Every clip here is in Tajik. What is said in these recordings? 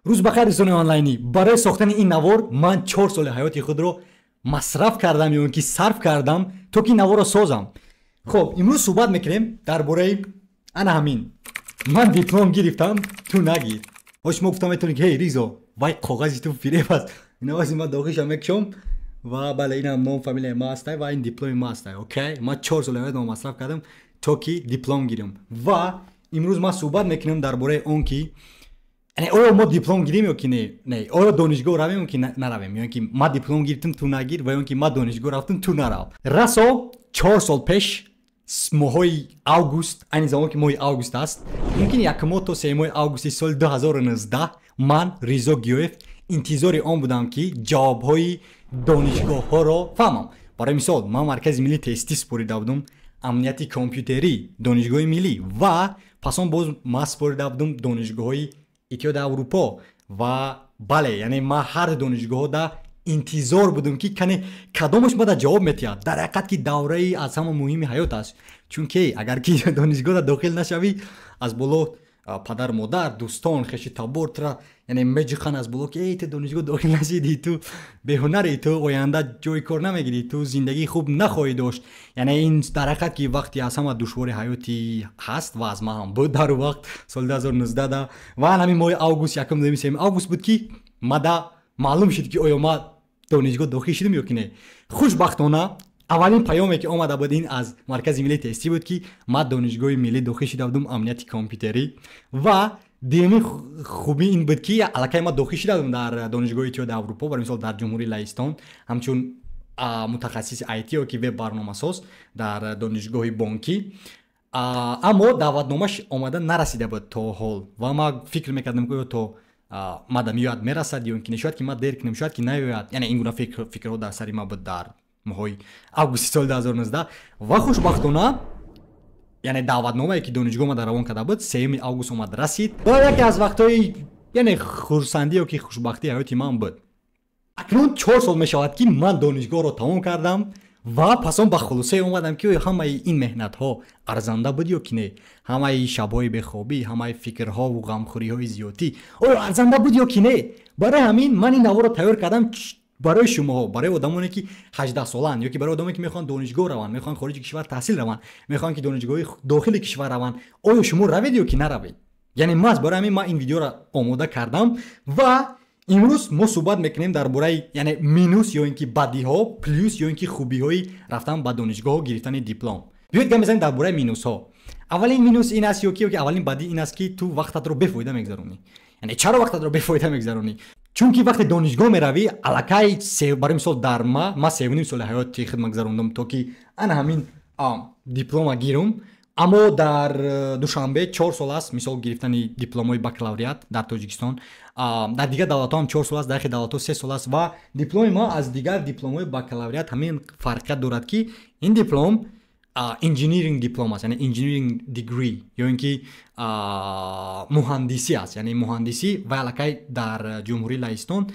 روز بخیر دوستان آنلاینی. برای ساختن این نوار من 4 سال حیات خود رو مصرف کردم یا اینکه صرف کردم تا که نوار رو سازم. خب امروز صحبت میکنیم درباره انا همین. من دیپلم گرفتم تو نگیر. باش ما گفتم میتونی که هی ریزو وای کاغذی تو فریب است. اینا واسه ما داخلش میکشم و بله اینم نام فامیل ما است و این دیپلم ما است. اوکی ما 4 سال حیات مصرف کردم تا که دیپلم گیرم و امروز ما صحبت میکنیم درباره اون که یعنی آیا ما دیپلم گیریم یا که نه آیا دانشگاه رویم که نرویم یا اینکه ما دیپلم گرفتم تو نگیر و اینکه ما دانشگاه رفتم تو نرو. راسو 4 سال پیش ماهی آگوست این زمان که ماهی آگوست است ممکن یکم تا سه ماه آگوست سال 2019 من ریزا گیوف انتظار آن بودم که جوابهای دانشگاه ها را فهمم. برای مثال من مرکز ملی تستی سپاریده بودم امنیتی کامپیوتری دانشگاه ملی و پس آن باز ما سپاریده بودم دانشگاه اتحاد اروپا و بله یعنی ما هر دانشگاه دا انتظار بودم که کنه کدامش ما جواب میتید. در حقیقت که دوره از همه مهم حیات است چون که اگر که دانشگاه دا داخل نشوی از بالا پدر مادر دوستان خشی تبار ترا یعنی میجخن از بالا که ای تو دانشگاه داخل نشدی تو بهنری تو آینده جای کار نمیگیری تو زندگی خوب نخواهی داشت. یعنی این در حقیقت که وقتی از همه دشوار حیاتی هست و از ما هم بود در وقت سال 2019 دا و همین ماه آگوست یکم دوم آگوست بود که ما معلوم شد که آیا ما دانشگاه داخل شدیم یا که نه. خوشبختانه اولین پیامی که اومده بود این از مرکز ملی تستی بود که ما دانشگاه ملی داخل شده بودم امنیتی کامپیوتری و دیمی خوبی این بود که الکی ما داخل شده بودم در دانشگاه اتحاد اروپا برای مثال در جمهوری لهستان همچون متخصص آیتی و که وب برنامه‌ساز در دانشگاه بانکی اما دعوتنامه‌اش اومده نرسیده بود تا حال و ما فکر میکردم که تو مادام یاد میرسد یا اینکه نشد که ما دیر کنیم شاید که نیاد. یعنی این گونه فکرها در سری ما بود در ماه آگوست سال 2019 و خوشبختانه یعنی دعوتنامه‌ای که دانشگاه ما در روان کرده بود 3 آگوست اومد رسید و یکی از وقتای یعنی خرسندی و که خوشبختی حیاتی من بود. اکنون 4 سال میشود که من دانشگاه رو تمام کردم و پس اون به خلاصه اومدم که همه این مهنت ها ارزنده بود یا که نه. همه شبای بخوابی همه فکرها و غمخوری های زیادی آیا ارزنده بود یا که نه. برای همین من این نوار رو تیار کردم برای شما ها، برای آدمانی که 18 سالن یا که برای آدمانی که میخوان دانشگاه روان میخوان خارج کشور تحصیل روان میخوان که دانشگاه داخل کشور روان آیا شما روید یا که نروید. یعنی برای همین من این ویدیو را آماده کردم و امروز ما صحبت میکنیم درباره یعنی مینوس یا اینکه بدی ها پلوس یا اینکه خوبی های رفتن به دانشگاه و گرفتن دیپلم. بیاید گام بزنیم درباره مینوس ها. اولین مینوس این است که اولین بدی این است که تو وقتت رو بفایده میگذرونی. یعنی چرا وقتت رو بفایده میگذرونی؟ چون که وقتی دانشگاه میروی الکی برای مثال در ما 3 سال حیات خدمت گذروندم تا که انا همین دیپلم گیرم. اما در دوشنبه 4 سال است مثال گرفتن دیپلم‌های بکالوریات در تاجیکستان. در دیگر دولت‌ها هم 4 سال است، در خیلی دولت‌ها 3 سال است و دیپلم ما از دیگر دیپلم‌های بکالوریات همین فرقیت دارد که این دیپلم انجینیرینگ دیپلم است، یعنی انجینیرینگ دیگری یا اینکه مهندسی است. یعنی مهندسی و الکی در جمهوری لهستان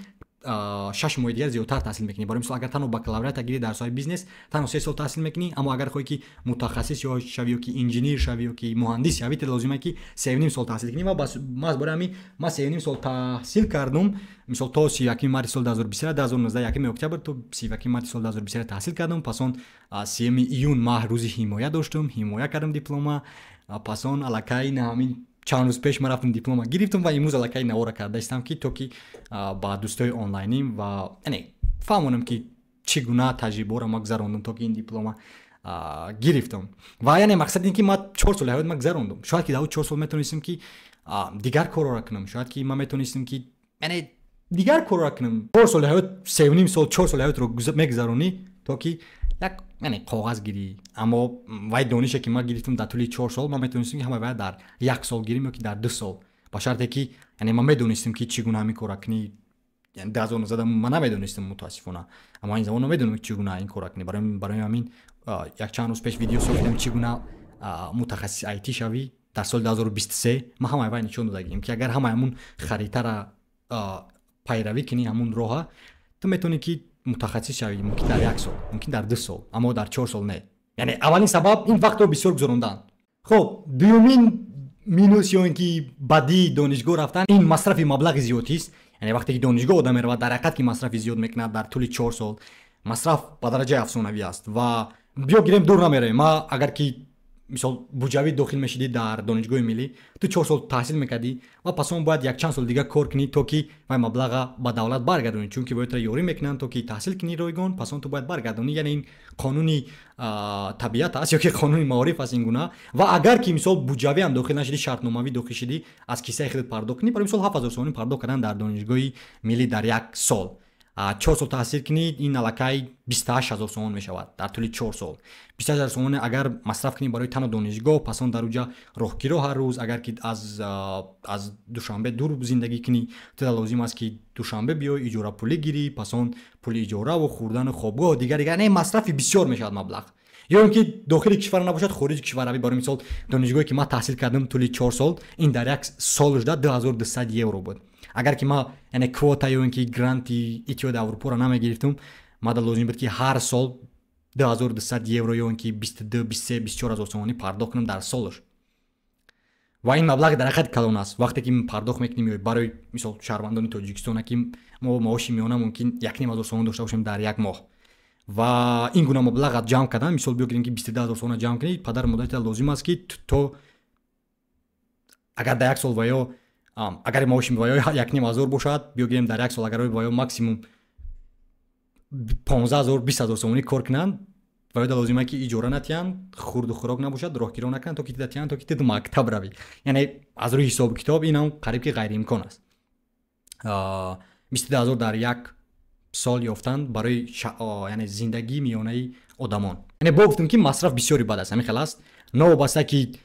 6 ماه دیگر زیادتر تحصیل میکنی. برای مثال اگر تنها بکالوریات گیری در سایه بیزنس تنها 3 سال تحصیل میکنی، اما اگر خواهی که متخصص یا شوی یا که انجینیر شوی یا که مهندس شوی لازمه که 3.5 سال تحصیل کنی و بس ما برای همین ما 3.5 سال تحصیل کردم. مثال تا 31 مارس سال 2023 2019 1 اکتبر تا 31 مارس سال 2023 تحصیل کردم. پس اون 3 ایون ماه روزی حمایت داشتم، حمایت کردم دیپلم. پس اون الکی همین چند روز پیش من رفتم دیپلم گرفتم و امروز الکی نوار کرده استم که تو که با دوستای آنلاینیم و یعنی فهمونم که چگونه تجربه را گذروندم تا که این دیپلم گرفتم. و یعنی مقصد این که ما 4 سال حیات گذروندم. شاید که در 4 سال میتونستم که دیگر کار را کنم، شاید که ما میتونستم که یعنی دیگر کار را کنم. 4 سال حیات 3.5 سال 4 سال حیات رو میگذرونی تا که یک یعنی کاغذ گیری. اما وای دانشی که ما گرفتم در طول 4 سال ما میتونستیم که همه باید در 1 سال گیریم یا که در 2 سال با شرطی که یعنی ما میدونستیم که چگونه همین کار کنی. یعنی 2019 من نمیدونستم متاسفانه، اما این زمان میدونم چگونه این کار کنی. برای همین یک چند روز پیش ویدیو ساختم چگونه متخصص آیتی شوی در سال 2023. ما همه وای نشون دادیم که اگر همون خریطه را پیروی کنی همون راه تو میتونی که متخصص شوی. ممکن در 1 سال ممکن در 2 سال اما در 4 سال نه. یعنی اولین سبب این وقت رو بسیار گذروندن. خب دومین минус ё ин ки баъди донишгоҳ рафтан ин масрафи маблағи зиёдист. Яъне вақте ки донишгоҳ одам меравад дар ҳақиқат ки масрафи зиёд мекунад дар тӯли 4 сол масраф ба дараҷаи афсонавӣ аст ва биё гирем дур намеравем. Ма агар ки мисол буҷавӣ дохил мешидӣ дар донишгоҳи миллӣ, ту 4 сол таҳсил мекардӣ ва пас он бояд якчанд сол дига кор кунӣ, то ки вай маблаға ба давлат баргардонӣ, чунки воятро ёрӣ мекунанд то ки таҳсил кунӣ ройгон, пас он ту бояд баргардонӣ. Яъне ин қонуни табиат аст ёки қонуни маориф аст ин гуна. Ва агар ки мисол буҷавӣ ҳам дохил нашидӣ, шартномавӣ дохил шидӣ, аз киссаи худат пардохт кунӣ, барои мисол 7000 сомонӣ пардохт кардан дар донишгоҳи миллӣ дар як сол. 4 сол таҳсил кунӣ, ин аллакай 28000 сомон мешавад дар тӯли 4 сол. 28000 сомон агар масраф кунӣ барои тану донишгоҳ, пас он дар уҷа роҳгиро ҳар рӯз, агар ки аз душанбе дур зиндагӣ кунӣ, то лозим аст ки душанбе биёй иҷора пулӣ гирӣ, пас он пули иҷораву хӯрдану хобгоҳу дигар не масрафи бисёр мешавад маблағ. ё ин ки дохили кишвар набошад, хориҷи кишвар равӣ. Барои мисол донишгоҳе ки ман таҳсил кардам тӯли 4 сол, ин дар як сол ужда 2200 евро буд. Агар ки ма яъне квота ё ин ки гранти Иттиҳоди Аврупоро намегирифтум, мада лозим буд ки ҳар сол 2200 евро ё ин ки 22, 23, 24000 сомонӣ пардохт кунам дар солш. Ва ин маблағи дар ҳақиқат калон аст. Вақте ки пардохт мекунем барои мисол шаҳрвандони Тоҷикистон ки мо маоши миёна мумкин 1000 сомон дошта бошем дар як моҳ. Ва ин гуна маблағ ҷамъ кардан, мисол биёгирем ки 22000 сомона ҷамъ кунӣ, падар модарида лозим аст ки то агар дар як сол ва ё агар маоши ва ё 1500 бошад, биёгирем дар як сол агар ва ё максимум 15000 20000 сомонӣ кор кунанд, ва ё лозим аст ки иҷора натиҳанд, хурду хӯрок набошад, роҳгиро накунанд, то ки тида тиҳанд, то ки ту мактаб равӣ. Яъне аз рӯи ҳисобу китоб ин ҳам қариб ки ғайриимкон аст. 22000 дар як сол ёфтан барои яъне зиндагии миёнаи одамон. Яъне бо гуфтем ки масраф бисёри бад аст. Ҳамин хел аст. Новобаста ки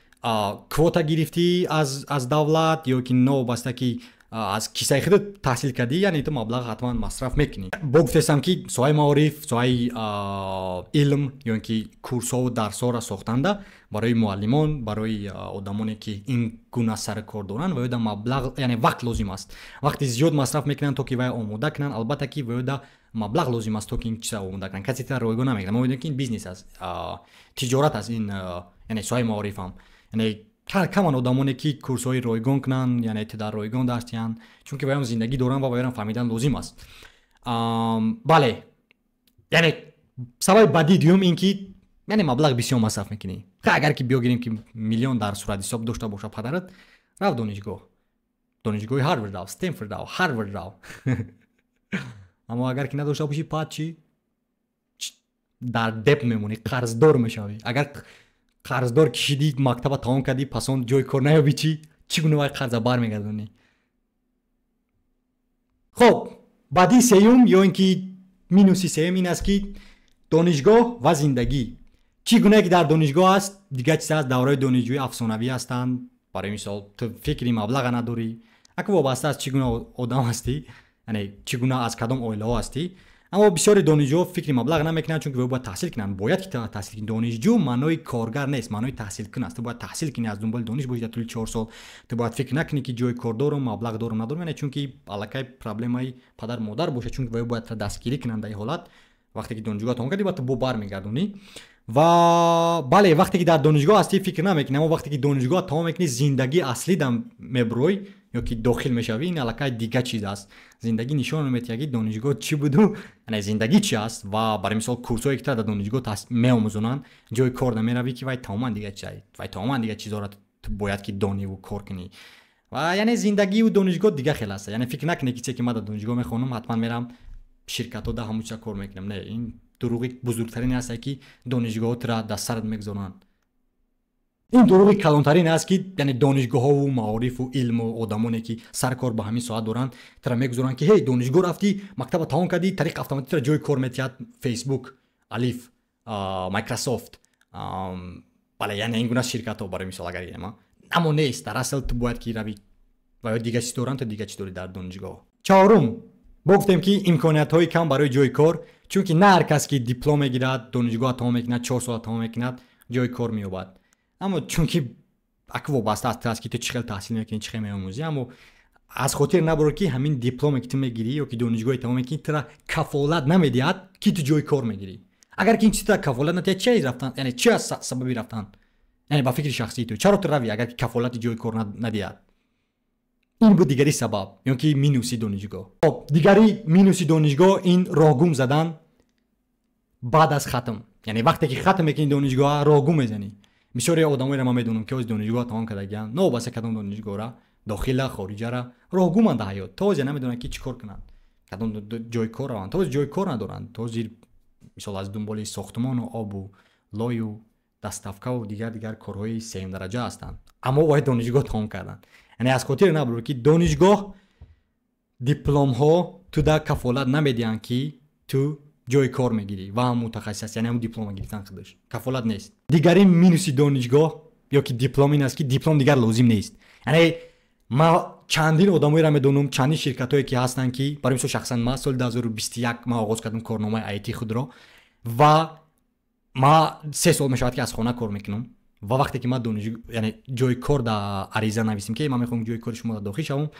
квота гирифтӣ аз давлат ё ки новобаста ки аз киссаи худат таҳсил кардӣ, яъне ту маблағ ҳатман масраф мекунӣ. Бо гуфтестам ки соҳаи маориф, соҳаи илм ё ин ки курсҳову дарсҳоро сохтанда барои муаллимон, барои одамоне ки ин гуна сари кор доранд, ва ёда маблағ яъне вақт лозим аст. Вақти зиёд масраф мекунанд то ки вай омода кунанд. Албатта ки ва ёда маблағ лозим аст то ки ин чиза омода кунанд. Касе тида ройгон намекунад. Мо видем ки ин бизнес аст, тиҷорат аст ин, яъне соҳаи маориф ҳам. Яъне каман одамоне ки курсҳои ройгон кунанд, яъне тида ройгон дарс диҳанд, чунки ваём зиндагӣ доранд ва ваёрам фаҳмидан лозим аст. Бале, яъне сабаби бадии дуюм ин ки яъне маблағ бисёр масраф мекунӣ. Агар ки биёгирем ки миллион дар сурати ҳисоб дошта боша падарат, рав донишгоҳ, донишгоҳи Ҳарвард рав, Стенфорд рав, Ҳарвард рав. Аммо агар ки надошта бошӣ, пад чӣ? Дар деп мемонӣ, қарздор мешавӣ. Агар қарздор кишидӣ, мактаба тамом кардӣ, пас он ҷои кор наёбӣ, чӣ гуна вай қарза бармегардонӣ? хоб, баъди сеюм ё ин ки минуси сеюм ин аст ки донишгоҳ ва зиндагӣ. Чӣ гунае ки дар донишгоҳ аст, дигар чиз аст, давраҳои донишҷӯӣ афсонавӣ ҳастанд. Барои мисол ту фикри маблаға надорӣ. Ака вобаста аст чӣ гуна одам ҳастӣ, яъне чӣ гуна аз кадом оилаҳо ҳастӣ. Аммо бисёри донишҷӯ фикри маблағ намекунанд, чунки бояд таҳсил кунанд. Бояд ки таҳсил кунӣ. Донишҷӯ маънои коргар нест, маънои таҳсилкун аст. Ту бояд таҳсил кунӣ, аз дунболи дониш бошӣ дар тӯли 4 сол. Ту бояд фикр накунӣ ки ҷои кор дорам, маблағ дорам, надорам, яъне чунки аллакай проблемаи падар модар бошад, чунки ваё бояд дастгирӣ кунанд дар ин ҳолат. Вақте ки донишгоҳ тамом кардӣ, баъд ту бо бармегардонӣ. Ва бале, вақте ки дар донишгоҳ ҳастӣ, фикр намекунӣ, аммо вақте ки донишгоҳ тамом мекунӣ, зиндагии аслида мебурӯй ё ки дохил мешавӣ, ин аллакай дига чиз аст. Зиндагӣ нишон медиҳад ки донишгоҳ чӣ буду, яъне зиндагӣ чи аст. Ва барои мисол курсҳое ки дар донишгоҳ меомӯзонанд, ҷои кор намеравӣ ки вай тамоман дига чизай. Вай тамоман дига чизоро ту бояд ки дониву кор кунӣ. Ва яъне зиндагиву донишгоҳ дига хел аст. Яъне фикр накунӣ ки чизе ки ман дар донишгоҳ мехонам, ҳатман мерам ширкатҳода ҳамун чиза кор мекунам. Не, ин дуруғи бузургтарин аст ки донишгоҳотро дар сарат мегузоранд. ин дуруғи калонтарин аст ки яъне донишгоҳҳову маорифу илму одамоне ки сар кор ба ҳамин соат доранд, тра мегузоранд ки ҳей донишгоҳ рафтӣ, мактаба тамом кардӣ, тариқи автоматӣ тра ҷои кор метиҳад Facebook, Алиф, Microsoft. Бале, яъне ин гуна ширкатҳо барои мисол агар гирем, аммо нест. Дар асл ту бояд ки равӣ ва ё дига чиз доранд, ту дига чиз дорӣ дар донишгоҳ. Чаҳорум, бо гуфтем ки имкониятҳои кам барои ҷои кор, чунки на ҳар кас ки диплом мегирад, донишгоҳ тамом мекунад, 4 сола тамом мекунад, ҷои кор меёбад. Аммо чунки ака вобаста аст ки ту чӣ хел таҳсил мекунӣ, чӣ хел меомӯзӣ, аммо аз хотир набур ки ҳамин дипломе ки ту мегирӣ ё ки донишгоҳи тамом мекунӣ, тура кафолат намедиҳад ки ту ҷои кор мегирӣ. Агар ки ин чиз тура кафолат надиҳад, чӣ рафтан, яъне чӣ аст сабаби рафтан? یعنی با فکر شخصی تو چرا تو روی اگر که کفالت جای کار ندهد. این بود دیگری سبب، یعنی که مینوسی دانشگاه. خب دیگری مینوسی دانشگاه این راهگم زدن بعد از ختم. یعنی وقتی که ختم میکنی دانشگاه راهگم میزنی. بسیاری آدمایی را من میدونم که از دانشگاه تمام کردن، نه واسه کدام دانشگاه را داخل خارج را راهگم اند حیات. تا از نمیدونن که چیکار کنن. کدام جای کار روند. تا از جای کار ندارن. تا زیر مثلا از دنبال ساختمان و آب و لای و دستافکا و دیگر کارهای سیم درجه هستند. اما باید دانشگاه تمام کردن. یعنی از خاطر نبرو که دانشگاه دیپلم ها تو در کفالت نمیدین که تو جای کار میگیری و هم متخصص، یعنی هم دیپلم گرفتن خودش کفالت نیست. دیگری مینوسی دانشگاه یا که دیپلم این است که دیپلم دیگر لازم نیست. یعنی ما چندین آدمایی را میدونم، چندین شرکتایی که هستن که برای مثلا شخصا ما سال 2021 ما آغاز کردم کارنامه آیتی خود را و ما 3 سال میشود که از خانه کار میکنم و وقتی که ما دانشگاه یعنی جای کار در عریضه نویسیم که من میخوام جای کار شما داخل شوم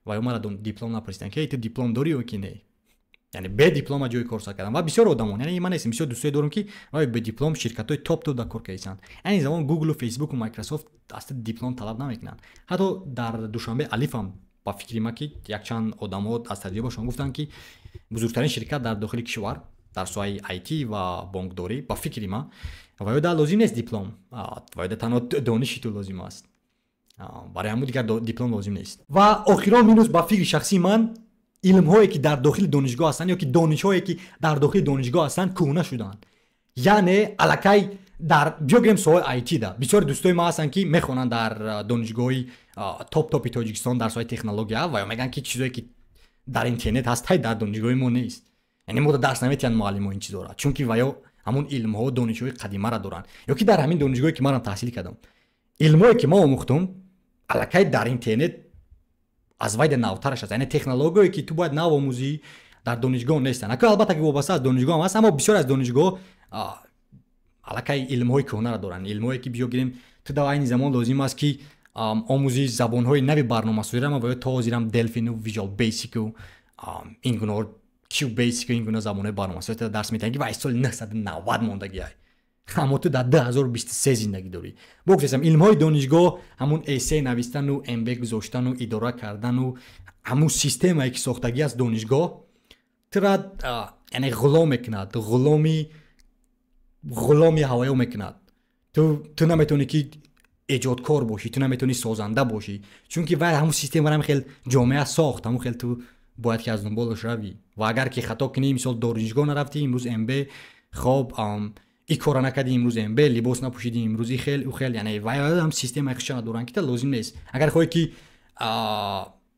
و ما را دیپلم نپرسیدن که تو دیپلم داری یا که نه. یعنی به دیپلم جای کار کردم و بسیار آدمان، یعنی من نیستم، بسیار دوستای دارم که به دیپلم شرکت‌های تاپ در کار کردن. یعنی زمان گوگل و فیسبوک و مایکروسافت اصلا دیپلم طلب نمیکنن. حتی در دوشنبه الف هم با فکر ما که یک چند آدما از تجربهشون گفتن که بزرگترین شرکت در داخل کشور در سوی آیتی و بانکداری با فکر ما و یا لازم نیست دیپلم و تنها دانشی تو لازم است. برای همون دیگر دیپلم لازم نیست. و آخرا مینوس با فکر شخصی من علم هایی که در داخل دانشگاه هستند یا که دانش هایی که در داخل دانشگاه هستند کهنه شدن. یعنی الکی در بیوگرام سوال آیتی ده بسیار دوستای ما هستن که میخونن در دانشگاهی تاپ تاجیکستان در سوی تکنولوژی و یا میگن که چیزایی که در اینترنت هست در دانشگاه ما نیست. یعنی ما درس نمیتونن معلم این چیزا را، چون که ویا همون علم ها و دانش های قدیمی را دارن یا که در همین دانشگاهی که من تحصیل کردم علمایی که ما آموختم الکی در اینترنت از وید نوترش است. یعنی تکنولوژی که تو باید نو آموزی در دانشگاه نیستن. البته که وابسته از دانشگاه هم هست، اما بسیار از دانشگاه الکی علم های کهنه را دارن. علم هایی که بیاگیریم تو در این زمان لازم است که آموزی زبان های نوی برنامه‌نویسی را ما تا زیرم دلفین و ویژوال بیسیک و این گونه کیو بیسیک و این گونه زبان های برنامه‌نویسی درس میدن که وای سال 990 ماندگی است. اما تو در 2023 زندگی داری. بگذاریم علم های دانشگاه همون ایسه نوشتن و ام بی گذاشتن و اداره کردن و همون سیستمی که ساختگی از دانشگاه تو یعنی غلام میکند، غلامی هوایی میکند. تو نمیتونی که ایجادکار باشی، تو نمیتونی سازنده باشی، چون که وای همون سیستم هم خیلی جامعه ساخت، همون خیلی تو باید که از دنبالش روی و اگر که خطا کنی مثلا دانشگاه نرفتی امروز ام بی خب ای کارا نکردی امروز ام بی لباس نپوشیدی امروز خیلی یعنی وای هم سیستم اخشان دوران که لازم نیست. اگر خواهی که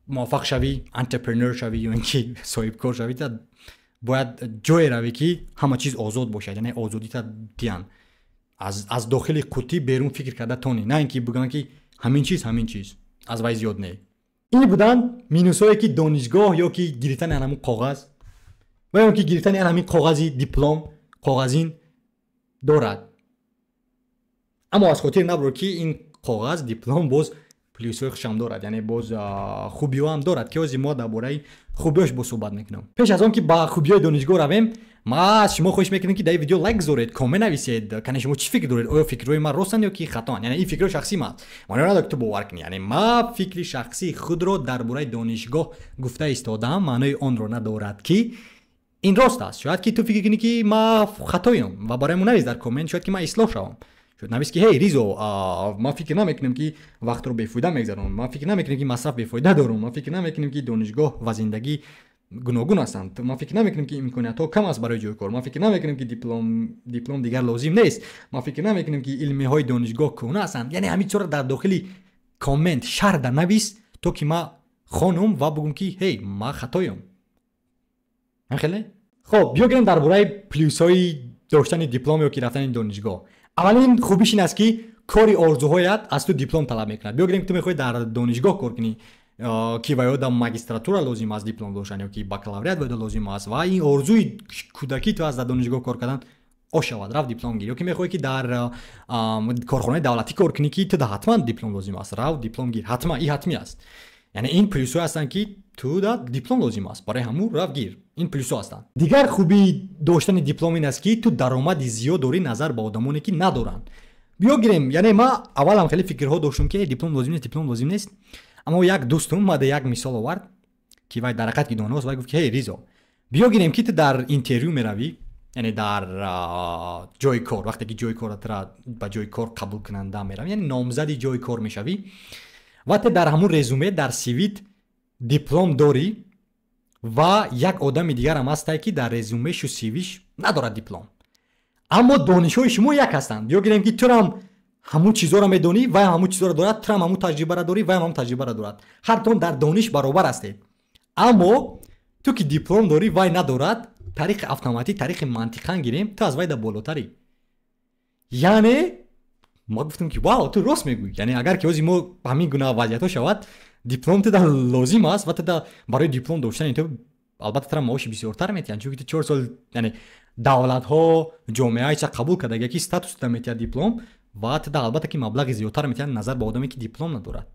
موفق شوی انترپرنور شوی یا اینکه صاحب کار شوی تا باید جای روی که همه چیز آزاد باشه. یعنی آزادی تا دیان از داخل قوطی بیرون فکر کرده تونی، نه اینکه بگن که همین چیز از وای زیاد نه. این بودن مینوسایی که دانشگاه یا که گرفتن همون کاغذ و یا که گرفتن همین کاغذی دیپلم کاغذین دارد. اما از خاطر نبرو که این کاغذ دیپلم باز پلیسوی خشم دارد، یعنی باز خوبی هم دارد که از ما درباره خوبیاش با صحبت میکنم. پیش از آن که با خوبیای دانشگاه رویم، ما از شما خواهش میکنم که در این ویدیو لایک بذارید، کامنت نویسید که شما چی فکر دارید، آیا فکرهای من راستن یا که خطا. یعنی این فکر شخصی من نداره که تو باور کنی. یعنی ما فکر شخصی خود رو درباره دانشگاه گفته ایستادم، معنی آن رو ندارد که این راست است. شاید که تو فکر کنی که ما خطایم و برایمون نویس در کامنت، شاید که ما اصلاح شوم. شاید نویس که هی ریزو ما فکر نمیکنیم که وقت رو بیفایده میگذرونم، ما فکر نمیکنیم که مصرف بیفایده دارم، ما فکر نمیکنیم که دانشگاه و زندگی گوناگون هستند، ما فکر نمیکنیم که امکانیت‌ها کم است برای جای کار، ما فکر نمیکنیم که دیپلم دیگر لازم نیست، ما فکر نمیکنیم که علمی‌های دانشگاه کهنه هستند. یعنی همین طور در داخل کامنت شرح در نویس تا که ما خانم و بگم که هی ما خطایم. خیلی خب بیایم درباره پلیس‌های داشتن دیپلم یا که رفتن دانشگاه. اولین خوبیش این است که کاری آرزوهایت از تو دیپلم طلب میکنه. بیایم تو میخوای در دانشگاه کار کنی که ویا در ماجستراتورا لازم است دیپلم داشتن یا که بکالوریات ویا لازم است و این آرزوی کودکی تو از دانشگاه کار کردن آشواد رفت دیپلم گیر. یا که میخوای که در کارخانه دولتی کار کنی که تو حتما دیپلم لازم است، رفت دیپلم گیر، حتما این حتمی است. یعنی این پلیسو هستن که تو دا دیپلم لازم است برای همون رفت گیر، این پلیسو هستن. دیگر خوبی داشتن دیپلم این است که تو درآمد زیاد داری نظر به آدمانی که ندارن. биё гирем, яъне ма аввалам хеле фикрҳо доштам ки диплом лозим нест. Аммо як дӯстум мада як мисол овард ки вай дар ҳақиқат гидонаст. Вай гуфт ки ҳей Ризо, биё гирем ки ту дар интервю меравӣ, яъне дар ҷои кор, вақте ки ҷои корро ба ҷои кор қабул кунанда меравӣ, яъне номзади ҷои кор мешавӣ ва ту дар ҳамун резюме дар CV-т диплом дорӣ ва як одами дигарам ҳастай ки дар резюмешу CV-ш надорад диплом. аммо донишҳои шумо як ҳастанд. биё гирем ки турам ҳамун чизҳоро медонӣ, вай ҳамун чизҳоро дорад, турам ҳамун таҷрибаро дорӣ, вай ҳамун таҷрибаро дорад. ҳартон дар дониш баробар ҳастед. аммо ту ки диплом дорӣ, вай надорад, тариқи автоматик, тариқи мантиқан гирем, ту аз вай да болотарӣ. яъне ма гуфтам ки вау, ту рост мегӯй. яъне агар ки ҳозир мо ҳамин гуна вазъиятҳо шавад, диплом туда лозим аст ва туда барои диплом доштани ту албатта тара маоши бисёртар метиҳанд, чунки ту 4 сол яъне давлатҳо, ҷомеаи ча қабул кардаги яки статус да метиҳад диплом ва туда албатта ки маблағи зиёдтар метиҳад назар ба одаме ки диплом надорад.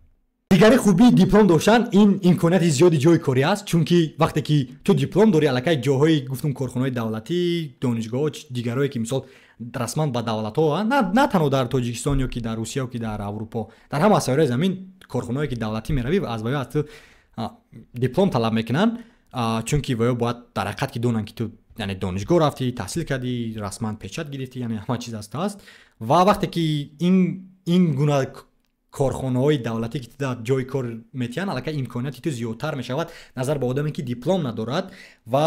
дигари хубии диплом доштан ин имконияти зиёди ҷои корӣ аст, чунки вақте ки ту диплом дорӣ, аллакай ҷоҳои гуфтум корхонаҳои давлатӣ, донишгоҳо, дигарое ки мисол расман ба давлатҳо, на танҳо дар Тоҷикистон ё ки дар Русия ё ки дар Аврупо, дар ҳама сайёраи замин корхонаҳое ки давлатӣ меравӣ ва аз ваё аз ту диплом талаб мекунанд, чунки ваё бояд дар ҳақиқат ки донанд ки ту яъне донишгоҳ рафтӣ, таҳсил кардӣ, расман печат гирифтӣ, яъне ҳама чиз аз ту аст. ва вақте ки ин гуна корхонаҳои давлатӣ ки туда ҷои кор метиҳанд, аллакай имконияти ту зиёдтар мешавад назар ба одаме ки диплом надорад ва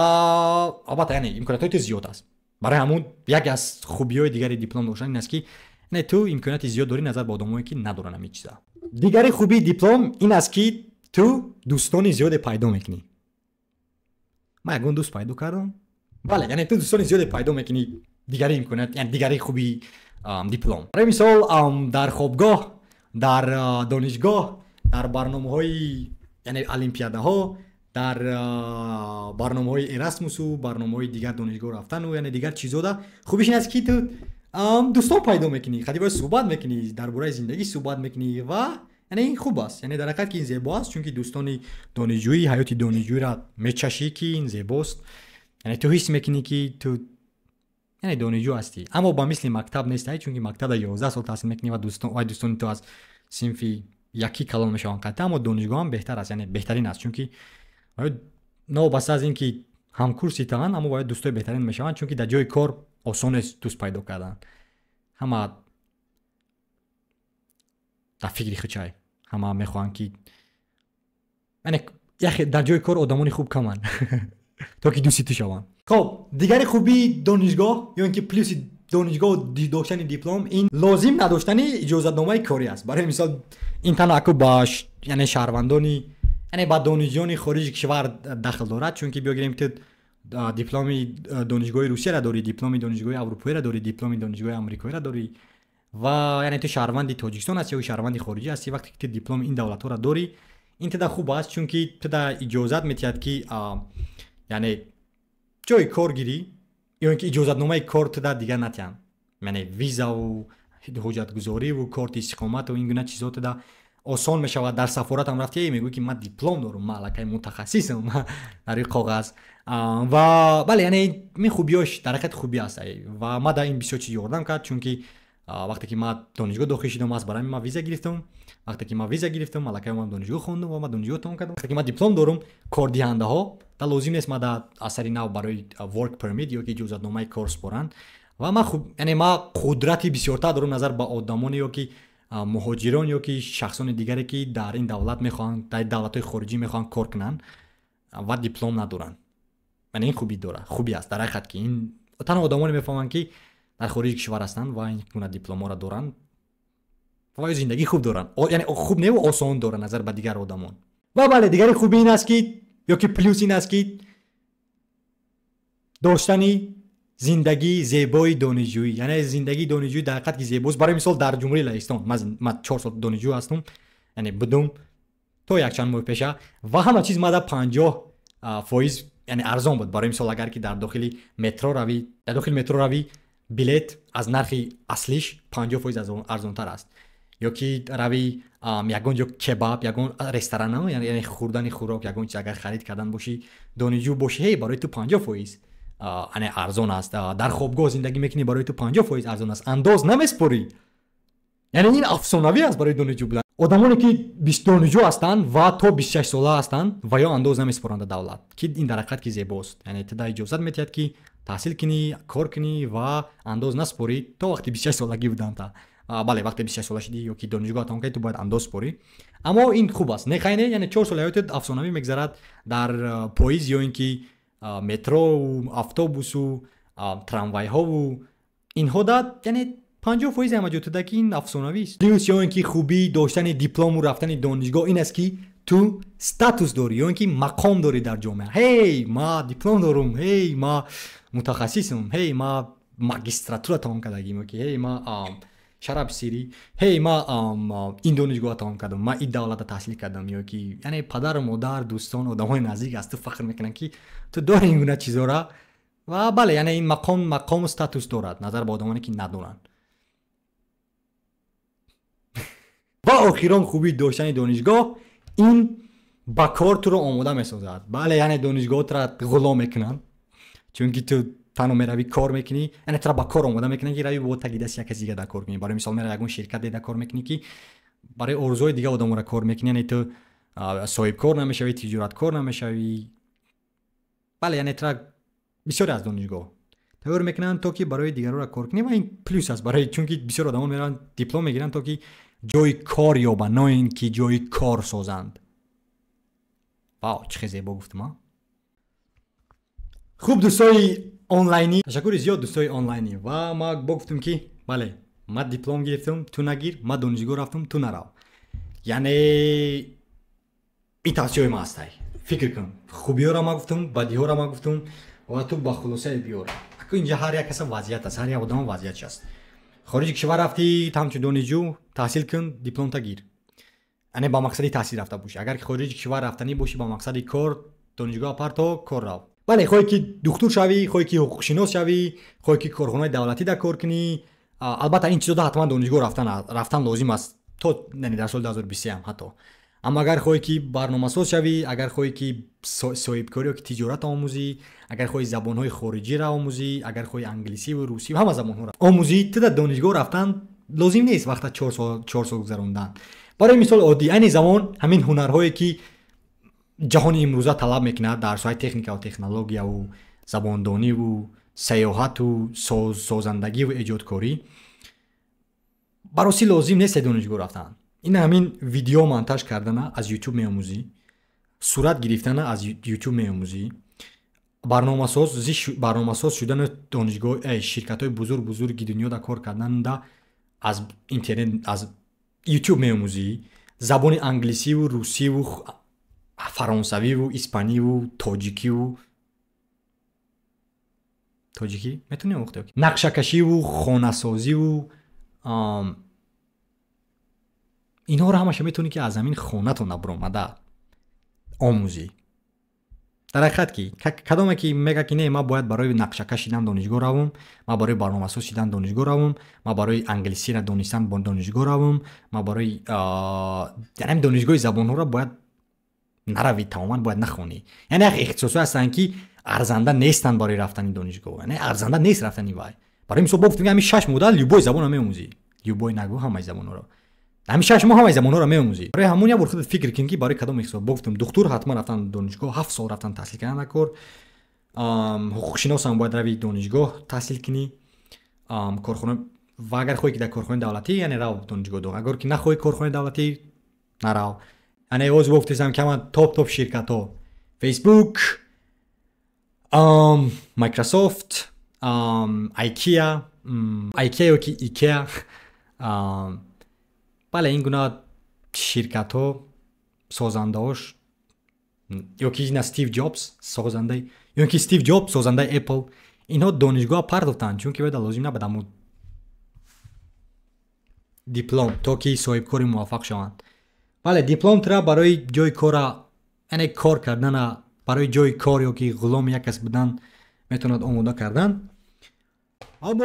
албатта яъне имкониятҳои ту зиёд аст. барои ҳамун яке аз хубиҳои дигари диплом доштан ин аст ки ту имконияти зиёд дорӣ назар ба одамое ки надоранд ҳамин чиза. дигари хубии диплом ин аст ки ту дӯстони зиёде пайдо мекунӣ. ман ягон дӯст пайдо кардам. бале, яъне ту дӯстони зиёде пайдо мекунӣ. дигари имконият, яъне дигари хубии диплом. барои мисол дар хобгоҳ, дар донишгоҳ, дар барномаҳои яъне олимпиадаҳо, дар барномаҳои Erasmus-у, барномаҳои дигар донишгоҳ рафтану, яъне дигар чизода хубиш ин аст ки ту дӯстон пайдо мекунӣ, хадивои суҳбат мекунӣ, дар бораи зиндагӣ суҳбат мекунӣ ва яъне ин хуб аст. яъне дар ҳақиқат ки ин зебо аст, чунки дӯстони донишҷӯӣ, ҳаёти донишҷӯиро мечашӣ ки ин зебост. яъне ту ҳис мекунӣ ки ту яъне донишҷӯ ҳастӣ. аммо ба мисли мактаб нестай, чунки мактабда 11 сол таҳсил мекунӣ ва дӯстони ту аз синфи якӣ калон мешаванд қатъи. аммо донишгоҳ ҳам беҳтар аст, яъне беҳтарин аст, чунки новобаста аз ин ки ҳамкурси таанд, аммо бояд дӯстои беҳтарин мешаванд, чунки дар ҷои кор осон нест дӯст пайдо кардан. ҳама дар фикри хучай, ҳама мехоҳанд ки яъне дар ҷои кор одамони хуб каманд то ки дӯсти ту шаванд. хоб, дигари хубии донишгоҳ ё ин ки плюси донишгоҳ доштани диплом, ин лозим надоштани иҷозатномаи корӣ аст. барои мисол ин танҳо ба яъне шаҳрвандони яъне ба донишҷӯёни хориҷи кишвар дахл дорад, чунки биё гирем ту дипломи донишгоҳи Русияро дорӣ, дипломи донишгоҳи Аврупоиро дорӣ, дипломи донишгоҳи Амрикоиро дорӣ ва яъне ту шаҳрванди Тоҷикистон ҳасти ё шаҳрванди хориҷӣ ҳасти. вақте ки ту дипломи ин давлатҳоро дорӣ, ин туда хуб аст, чунки туда иҷозат метиҳад ки яъне ҷои кор гирӣ ё ин ки иҷозатномаи кор туда дигар натиҳанд, яъне визаву ҳуҷҷатгузориву корти истиқомату ин гуна чизҳо туда осон мешавад. дар сафоратам рафтӣ мегӯӣ ки ман диплом дорам, ман аллакай мутахассисам дар ин коғаз. ва бале, яъне мин хубиёш дар ҳақиқат хуби аст ва ман дар ин бисёр чиз ёрдам кард, чунки вақте ки ман донишгоҳ дохил шудам, аз барои ман виза гирифтам. вақте ки ман виза гирифтам, аллакай ман донишгоҳ хондам ва ман донишгоҳ тамом кардам. вақте ки ман диплом дорам, кордиҳандаҳо да лозим нест ман дар асари нав барои work permit ё ки иҷозатномаи кор споранд ва ман яъне ман қудрати бисёртар дорам назар ба одамоне ё ки муҳоҷирон ё ки шахсони дигаре ки дар ин давлат мехоҳанд, дар давлатҳои хориҷӣ мехоҳанд кор кунанд ва диплом надоранд. яъне ин хуби дорад, хуби аст дар ҳақиқат ки ин танҳо одамоне мефаҳманд ки дар хориҷи кишвар ҳастанд ва ин гуна дипломҳоро доранд ва зиндагӣ хуб доранд, яъне хуб не осон доранд назар ба дигар одамон. ва бале, дигари хуби ин аст ки ё ки плюс ин аст ки доштани зиндагии зебои донишҷӯӣ, яъне зиндагии донишҷӯӣ дар ҳақиқат ки зебост. барои мисол дар ҷумҳурии Лаҳистон ман 4 сол донишҷӯ ҳастам, яъне будум то якчанд моҳи пеша ва ҳама чиз мада 50% яъне арзон буд. барои мисол агар ки дар дохили метро равӣ, билет аз нархи аслиш 50% арзонтар аст. ё ки равӣ ягон ҷо кебаб, ягон ресторан, яъне хӯрдани хӯрок, ягон чиз агар харид кардан бошӣ, донишҷӯ бошӣ, ҳей барои ту 50% яъне арзон аст. дар хобгоҳ зиндагӣ мекунӣ, барои ту 50% арзон аст. андоз намеспорӣ, یعنی این افسانوی است برای دانشجو بودن. آدمانی که 20 دانشجو هستند و تا 26 ساله هستند و یا انداز نمیسپارند دولت که این در حقیقت که زیباست. یعنی ابتدا اجازه میدهد که تحصیل کنی، کار کنی و انداز نسپاری تا وقتی 26 سالگی بودن تا بله وقتی 26 ساله شدی یا که دانشگاه تمام کردی تو باید انداز سپاری. اما این خوب است. نه خیلی یعنی 4 سال حیاتت افسانوی میگذرد در پاییز یا اینکه مترو و اتوبوس و تراموای ها و اینها داد یعنی 50% همه جا تو که این افسانوی است. یا اینکه خوبی داشتن دیپلم و رفتن دانشگاه این است که تو استاتوس داری یا اینکه مقام داری در جامعه. هی ما دیپلم دارم، هی ما متخصصم، هی ما ماجستراتور تمام کردیم، هی ما شراب سیری، هی ما این دانشگاه تمام کردم، ما این دولت تحصیل کردم یا که یعنی پدر مادر دوستان آدمای نزدیک است تو فخر میکنن که تو داری این گونه چیزا را و بله یعنی این مقام استاتوس دارد نظر به آدمانی که ندارن. و آخران خوبی داشتن دانشگاه این با کار تو رو آماده میسازد. بله یعنی دانشگاه تو را غلام میکنن چون که تو تنها میروی کار میکنی، یعنی تو را با کار آماده میکنن که روی با تگید است یک کسی دیگه در کار کنی. برای مثال میره یگون شرکت دیگه کار میکنی که برای ارزوی دیگه آدم را کار میکنی، یعنی تو صاحب کار نمیشوی، تجارت کار نمیشوی. بله یعنی تو بسیار از دانشگاه تور میکنن تا که برای دیگران را کار کنی و این پلوس است برای چون که بسیار آدما میرن دیپلم میگیرن تا که جای کار یابن نه اینکه جای کار سازند. واو چه زیبا گفتم. خوب دوستای آنلاینی، تشکر زیاد دوستای آنلاینی و ما گفتم که بله ما دیپلم گرفتم تو نگیر، ما دانشگاه رفتم تو نرو. یعنی این توصیه ما است. فکر کن خوبی ها را ما گفتم، بدی ها را ما گفتم و تو با خلاصه بیار. اگه اینجا هر یک کس وضعیت است، هر یک آدم وضعیتش است. خارج کشور رفتی همچون دانشجو تحصیل کن، دیپلم تا گیر. یعنی با مقصد تحصیل رفته باشی. اگر خارج کشور رفتنی باشی با مقصد کار، دانشگاه پر تا کار رو. بله خواهی که دکتر شوی، خواهی که حقوق شناس شوی، خواهی که کارخانه دولتی در کار کنی، البته این چیزا حتما دانشگاه رفتن لازم است تا یعنی در سال 2023 هم حتی. اما اگر خواهی که برنامه ساز شوی، اگر خواهی که صاحب کاری و تجارت آموزی، اگر خواهی زبان‌های خارجی را آموزی، اگر خواهی انگلیسی و روسی و همه زبان‌ها را آموزی، تو در دانشگاه رفتن لازم نیست وقت 4 سال گذروندن. برای مثال عادی این زمان همین هنرهایی که جهان امروزه طلب میکنه، درس‌های تکنیک و تکنولوژیا و زباندانی و سیاحت و سازندگی و ایجادکاری براسی لازم نیست دانشگاه رفتن. این همین ویدیو مونتاژ کردن از یوتیوب میآموزی، صورت گرفتن از یوتیوب میآموزی، برنامه‌ساز شدن دانشگاه شرکت‌های بزرگی دنیا در کار کردن دا از اینترنت از یوتیوب میآموزی، زبان انگلیسی و روسی و فرانسوی و اسپانی و تاجیکی میتونی آموخته نقشه کشی و خانه سازی و اینا رو همش میتونی که از زمین خانه تو نبرآمده آموزی. در حقیقت که کدامه که میگه که نه ما باید برای نقشه کشیدن دانشگاه روم، ما برای برنامه‌ساز شدن دانشگاه روم، ما برای انگلیسی را دانستن دانشگاه روم، ما برای یعنی دانشگاه زبان ها را باید نروی، تماما باید نخونی. یعنی اختصاصی هستن که ارزنده نیستن برای رفتن دانشگاه، یعنی ارزنده نیست رفتن وای. برای مثال گفتم همین 6 مدل لیوبای زبان رو میآموزی، لیوبای نگو همه زبان رو، همین 6 ماه همه زبان رو میآموزی. برای همون یا خودت فکر کن که برای کدام اختصاص گفتم دکتر حتما رفتن دانشگاه 7 سال رفتن تحصیل کردن کار، حقوق شناس هم باید روی دانشگاه تحصیل کنی، کارخانه و اگر خواهی که در کارخانه دولتی یعنی رو دانشگاه دو، اگر که نخواهی کارخانه دولتی نرو. یعنی اوز گفتم که من تاپ شرکت ها فیسبوک، مایکروسافت، ایکیا یا که ایکیا، بله این گونه شرکت ها سازنده هاش یا که این استیو جابز سازنده یا که استیو جابز سازنده اپل، اینها دانشگاه پرداختن چون که باید لازم نبودم دیپلم تا که صاحب کاری موفق شوند. بله دیپلم ترا برای جای کار، یعنی کار کردن برای جای کار یا که غلام یک کس بودن میتوند آماده کردن، اما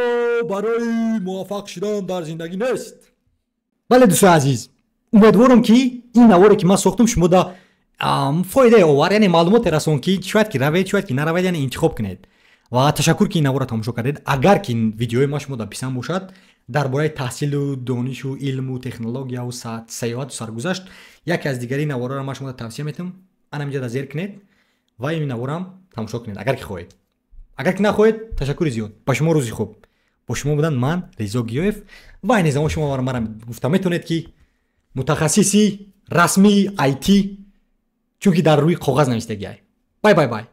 برای موفق شدن در زندگی نیست. بله دوستان عزیز، امیدوارم که این نواری که من ساختم شما دا فایده آور، یعنی معلومات رسون که شاید که روید شاید که نروید یعنی انتخاب کنید. و تشکر که این نوار را تماشا کردید. اگر که این ویدیوی ما شما دا پسند باشد дар бораи таҳсилу донишу илму технологияу саёҳату саргузашт яке аз дигари навораро ман шуморо тавсия метавам. ана ҳаминҷода зер кунед ва ин наворам тамошо кунед агар ки хоҳед. агар ки нахоҳед ташаккури зиёд. ба шумо рӯзи хуб. бо шумо буданд ман Резо Гиёев ва ин низомо шумо мара гуфта метавонед ки мутахассиси расмии IT чунки дар рӯи коғаз нависдагиай. Бай бай бай.